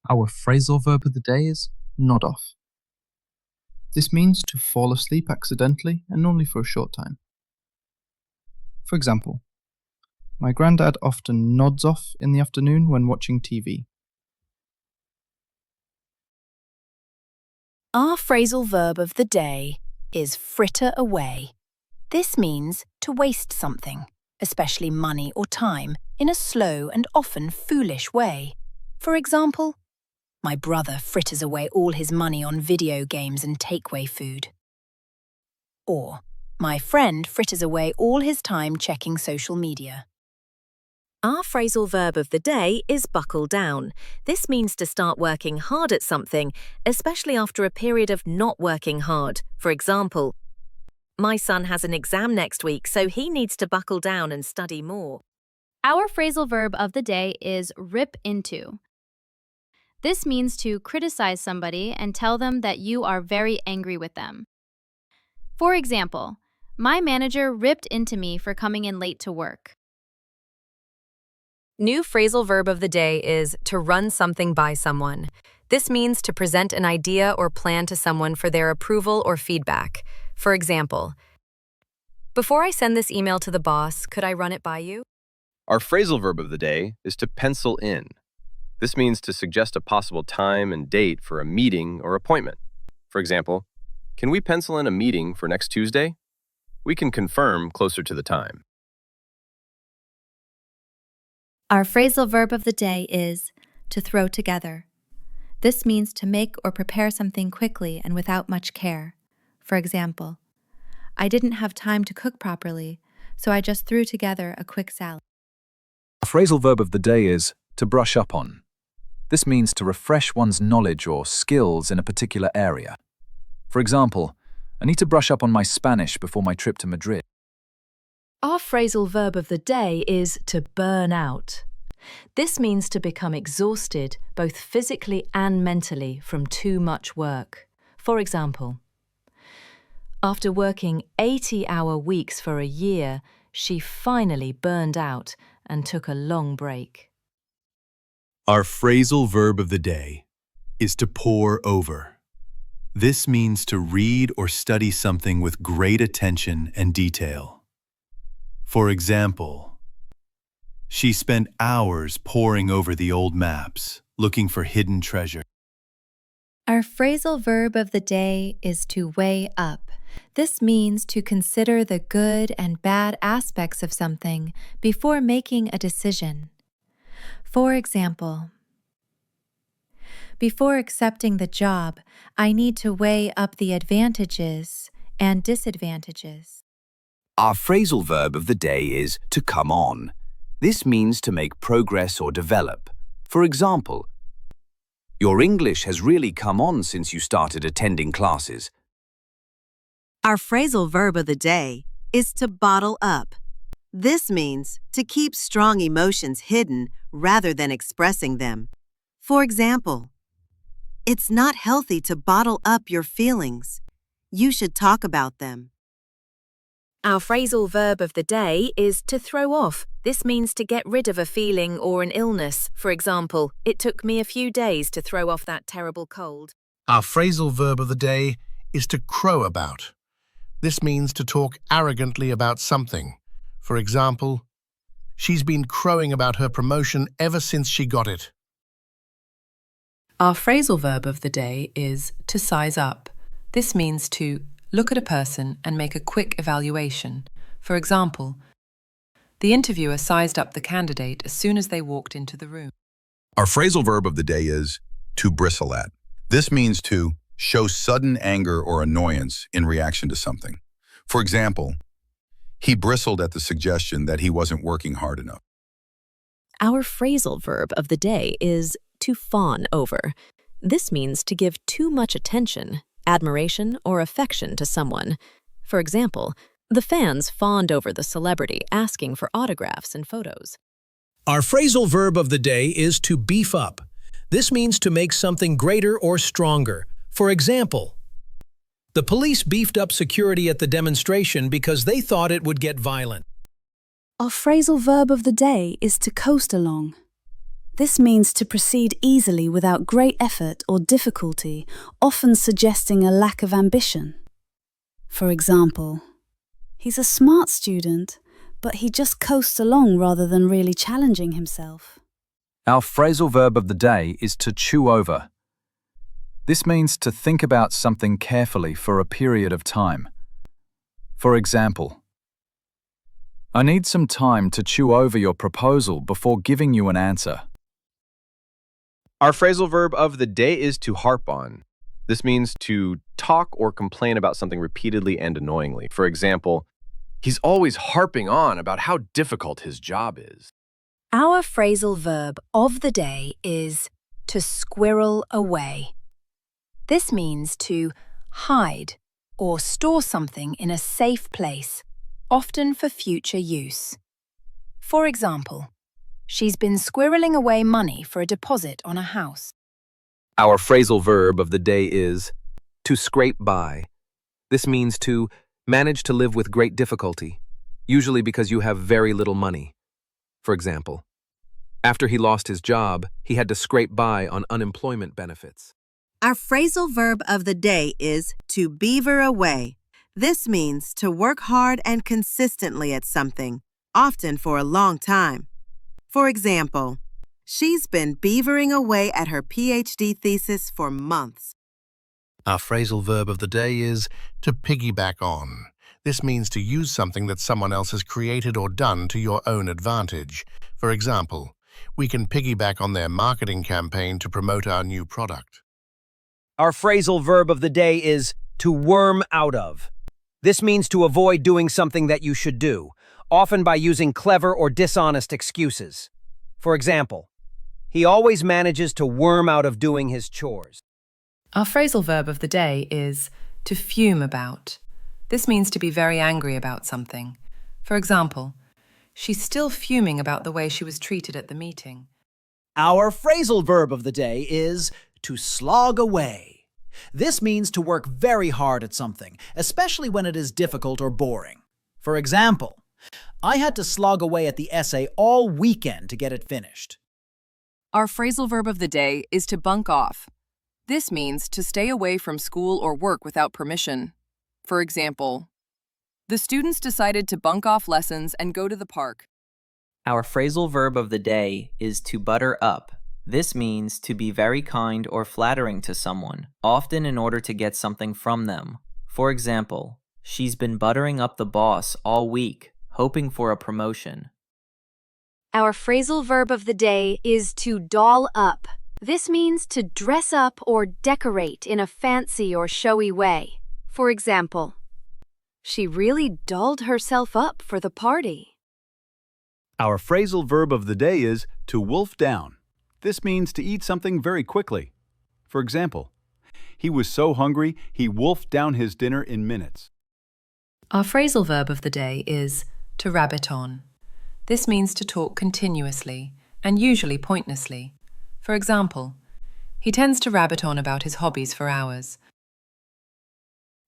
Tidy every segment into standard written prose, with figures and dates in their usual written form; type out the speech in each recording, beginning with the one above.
Our phrasal verb of the day is nod off. This means to fall asleep accidentally and only for a short time. For example, my granddad often nods off in the afternoon when watching TV. Our phrasal verb of the day is fritter away. This means to waste something, especially money or time, in a slow and often foolish way. For example, my brother fritters away all his money on video games and takeaway food. Or, my friend fritters away all his time checking social media. Our phrasal verb of the day is buckle down. This means to start working hard at something, especially after a period of not working hard. For example, my son has an exam next week, so he needs to buckle down and study more. Our phrasal verb of the day is rip into. This means to criticize somebody and tell them that you are very angry with them. For example, my manager ripped into me for coming in late to work. New phrasal verb of the day is to run something by someone. This means to present an idea or plan to someone for their approval or feedback. For example, before I send this email to the boss, could I run it by you? Our phrasal verb of the day is to pencil in. This means to suggest a possible time and date for a meeting or appointment. For example, can we pencil in a meeting for next Tuesday? We can confirm closer to the time. Our phrasal verb of the day is to throw together. This means to make or prepare something quickly and without much care. For example, I didn't have time to cook properly, so I just threw together a quick salad. Our phrasal verb of the day is to brush up on. This means to refresh one's knowledge or skills in a particular area. For example, I need to brush up on my Spanish before my trip to Madrid. Our phrasal verb of the day is to burn out. This means to become exhausted, both physically and mentally, from too much work. For example, after working 80-hour weeks for a year, she finally burned out and took a long break. Our phrasal verb of the day is to pore over. This means to read or study something with great attention and detail. For example, she spent hours poring over the old maps, looking for hidden treasure. Our phrasal verb of the day is to weigh up. This means to consider the good and bad aspects of something before making a decision. For example, before accepting the job, I need to weigh up the advantages and disadvantages. Our phrasal verb of the day is to come on. This means to make progress or develop. For example, your English has really come on since you started attending classes. Our phrasal verb of the day is to bottle up. This means to keep strong emotions hidden rather than expressing them. For example, it's not healthy to bottle up your feelings. You should talk about them. Our phrasal verb of the day is to throw off. This means to get rid of a feeling or an illness. For example, it took me a few days to throw off that terrible cold. Our phrasal verb of the day is to crow about. This means to talk arrogantly about something. For example, she's been crowing about her promotion ever since she got it. Our phrasal verb of the day is to size up. This means to look at a person and make a quick evaluation. For example, the interviewer sized up the candidate as soon as they walked into the room. Our phrasal verb of the day is to bristle at. This means to show sudden anger or annoyance in reaction to something. For example, he bristled at the suggestion that he wasn't working hard enough. Our phrasal verb of the day is to fawn over. This means to give too much attention, admiration, or affection to someone. For example, the fans fawned over the celebrity asking for autographs and photos. Our phrasal verb of the day is to beef up. This means to make something greater or stronger. For example, the police beefed up security at the demonstration because they thought it would get violent. Our phrasal verb of the day is to coast along. This means to proceed easily without great effort or difficulty, often suggesting a lack of ambition. For example, he's a smart student, but he just coasts along rather than really challenging himself. Our phrasal verb of the day is to chew over. This means to think about something carefully for a period of time. For example, I need some time to chew over your proposal before giving you an answer. Our phrasal verb of the day is to harp on. This means to talk or complain about something repeatedly and annoyingly. For example, he's always harping on about how difficult his job is. Our phrasal verb of the day is to squirrel away. This means to hide or store something in a safe place, often for future use. For example, she's been squirreling away money for a deposit on a house. Our phrasal verb of the day is to scrape by. This means to manage to live with great difficulty, usually because you have very little money. For example, after he lost his job, he had to scrape by on unemployment benefits. Our phrasal verb of the day is to beaver away. This means to work hard and consistently at something, often for a long time. For example, she's been beavering away at her PhD thesis for months. Our phrasal verb of the day is to piggyback on. This means to use something that someone else has created or done to your own advantage. For example, we can piggyback on their marketing campaign to promote our new product. Our phrasal verb of the day is to worm out of. This means to avoid doing something that you should do, often by using clever or dishonest excuses. For example, he always manages to worm out of doing his chores. Our phrasal verb of the day is to fume about. This means to be very angry about something. For example, she's still fuming about the way she was treated at the meeting. Our phrasal verb of the day is to slog away. This means to work very hard at something, especially when it is difficult or boring. For example, I had to slog away at the essay all weekend to get it finished. Our phrasal verb of the day is to bunk off. This means to stay away from school or work without permission. For example, the students decided to bunk off lessons and go to the park. Our phrasal verb of the day is to butter up. This means to be very kind or flattering to someone, often in order to get something from them. For example, she's been buttering up the boss all week, hoping for a promotion. Our phrasal verb of the day is to doll up. This means to dress up or decorate in a fancy or showy way. For example, she really dolled herself up for the party. Our phrasal verb of the day is to wolf down. This means to eat something very quickly. For example, he was so hungry he wolfed down his dinner in minutes. Our phrasal verb of the day is to rabbit on. This means to talk continuously and usually pointlessly. For example, he tends to rabbit on about his hobbies for hours.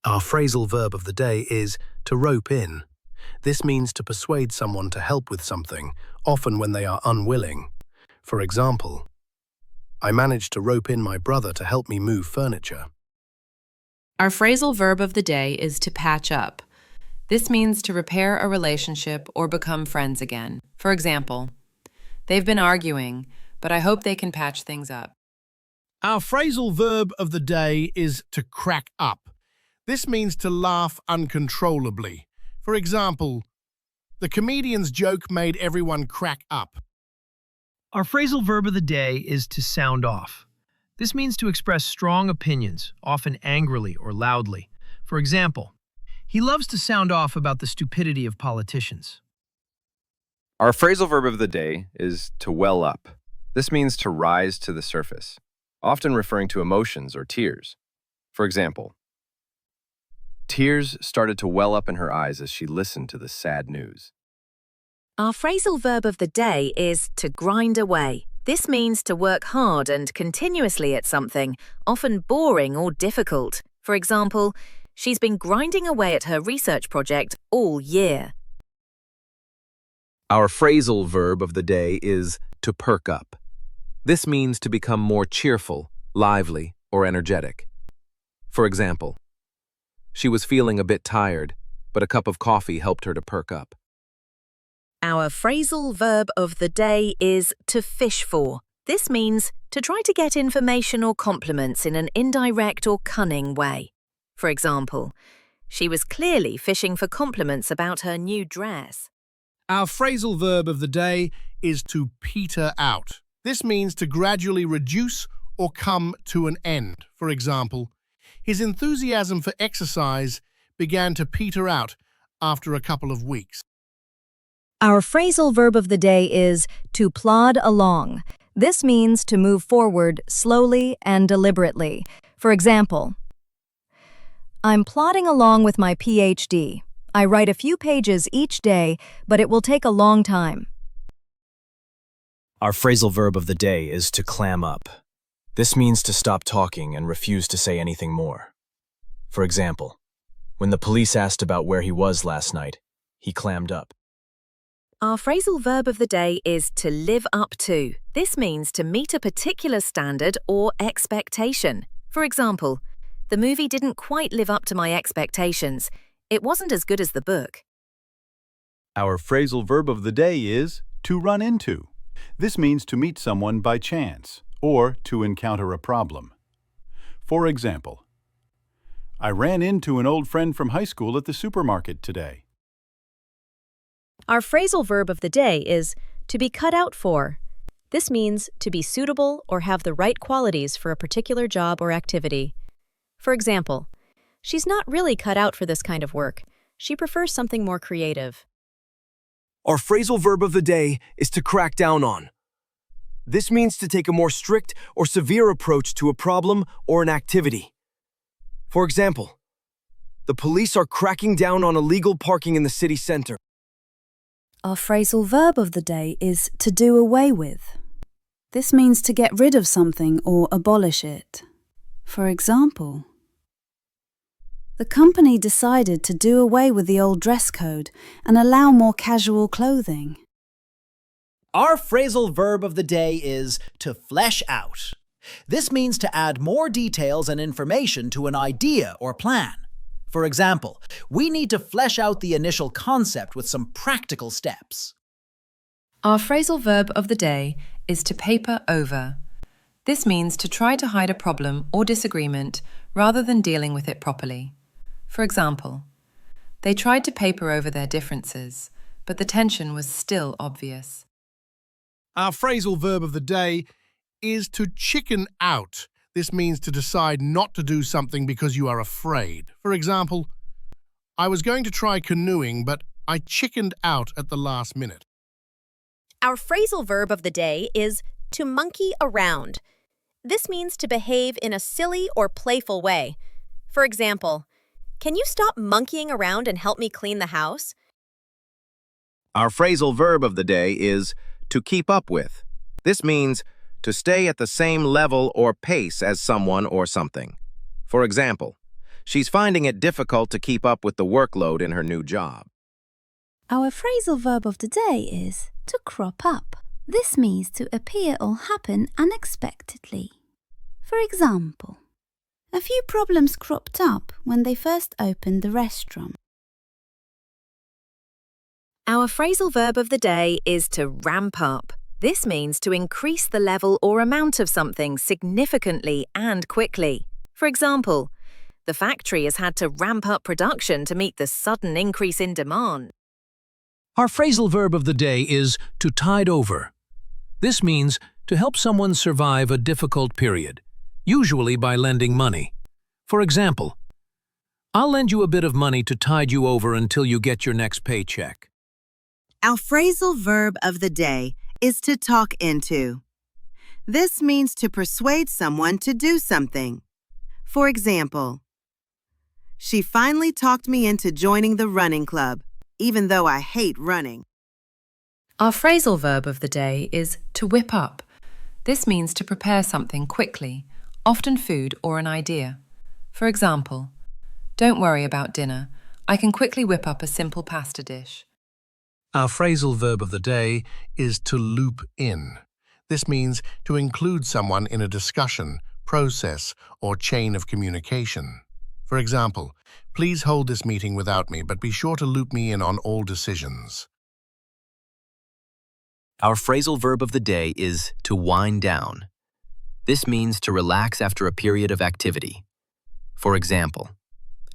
Our phrasal verb of the day is to rope in. This means to persuade someone to help with something, often when they are unwilling. For example, I managed to rope in my brother to help me move furniture. Our phrasal verb of the day is to patch up. This means to repair a relationship or become friends again. For example, they've been arguing, but I hope they can patch things up. Our phrasal verb of the day is to crack up. This means to laugh uncontrollably. For example, the comedian's joke made everyone crack up. Our phrasal verb of the day is to sound off. This means to express strong opinions, often angrily or loudly. For example, he loves to sound off about the stupidity of politicians. Our phrasal verb of the day is to well up. This means to rise to the surface, often referring to emotions or tears. For example, tears started to well up in her eyes as she listened to the sad news. Our phrasal verb of the day is to grind away. This means to work hard and continuously at something, often boring or difficult. For example, she's been grinding away at her research project all year. Our phrasal verb of the day is to perk up. This means to become more cheerful, lively, or energetic. For example, she was feeling a bit tired, but a cup of coffee helped her to perk up. Our phrasal verb of the day is to fish for. This means to try to get information or compliments in an indirect or cunning way. For example, she was clearly fishing for compliments about her new dress. Our phrasal verb of the day is to peter out. This means to gradually reduce or come to an end. For example, his enthusiasm for exercise began to peter out after a couple of weeks. Our phrasal verb of the day is to plod along. This means to move forward slowly and deliberately. For example, I'm plodding along with my PhD. I write a few pages each day, but it will take a long time. Our phrasal verb of the day is to clam up. This means to stop talking and refuse to say anything more. For example, when the police asked about where he was last night, he clammed up. Our phrasal verb of the day is to live up to. This means to meet a particular standard or expectation. For example, the movie didn't quite live up to my expectations. It wasn't as good as the book. Our phrasal verb of the day is to run into. This means to meet someone by chance or to encounter a problem. For example, I ran into an old friend from high school at the supermarket today. Our phrasal verb of the day is to be cut out for. This means to be suitable or have the right qualities for a particular job or activity. For example, she's not really cut out for this kind of work. She prefers something more creative. Our phrasal verb of the day is to crack down on. This means to take a more strict or severe approach to a problem or an activity. For example, the police are cracking down on illegal parking in the city center. Our phrasal verb of the day is to do away with. This means to get rid of something or abolish it. For example, the company decided to do away with the old dress code and allow more casual clothing. Our phrasal verb of the day is to flesh out. This means to add more details and information to an idea or plan. For example, we need to flesh out the initial concept with some practical steps. Our phrasal verb of the day is to paper over. This means to try to hide a problem or disagreement rather than dealing with it properly. For example, they tried to paper over their differences, but the tension was still obvious. Our phrasal verb of the day is to chicken out. This means to decide not to do something because you are afraid. For example, I was going to try canoeing, but I chickened out at the last minute. Our phrasal verb of the day is to monkey around. This means to behave in a silly or playful way. For example, can you stop monkeying around and help me clean the house? Our phrasal verb of the day is to keep up with. This means to stay at the same level or pace as someone or something. For example, she's finding it difficult to keep up with the workload in her new job. Our phrasal verb of the day is to crop up. This means to appear or happen unexpectedly. For example, a few problems cropped up when they first opened the restaurant. Our phrasal verb of the day is to ramp up. This means to increase the level or amount of something significantly and quickly. For example, the factory has had to ramp up production to meet the sudden increase in demand. Our phrasal verb of the day is to tide over. This means to help someone survive a difficult period, usually by lending money. For example, I'll lend you a bit of money to tide you over until you get your next paycheck. Our phrasal verb of the day is to talk into. This means to persuade someone to do something. For example, she finally talked me into joining the running club, even though I hate running. Our phrasal verb of the day is to whip up. This means to prepare something quickly, often food or an idea. For example, don't worry about dinner. I can quickly whip up a simple pasta dish. Our phrasal verb of the day is to loop in. This means to include someone in a discussion, process, or chain of communication. For example, please hold this meeting without me, but be sure to loop me in on all decisions. Our phrasal verb of the day is to wind down. This means to relax after a period of activity. For example,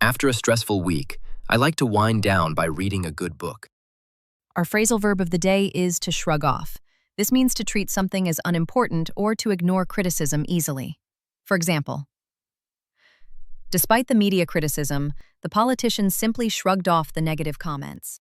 after a stressful week, I like to wind down by reading a good book. Our phrasal verb of the day is to shrug off. This means to treat something as unimportant or to ignore criticism easily. For example, despite the media criticism, the politicians simply shrugged off the negative comments.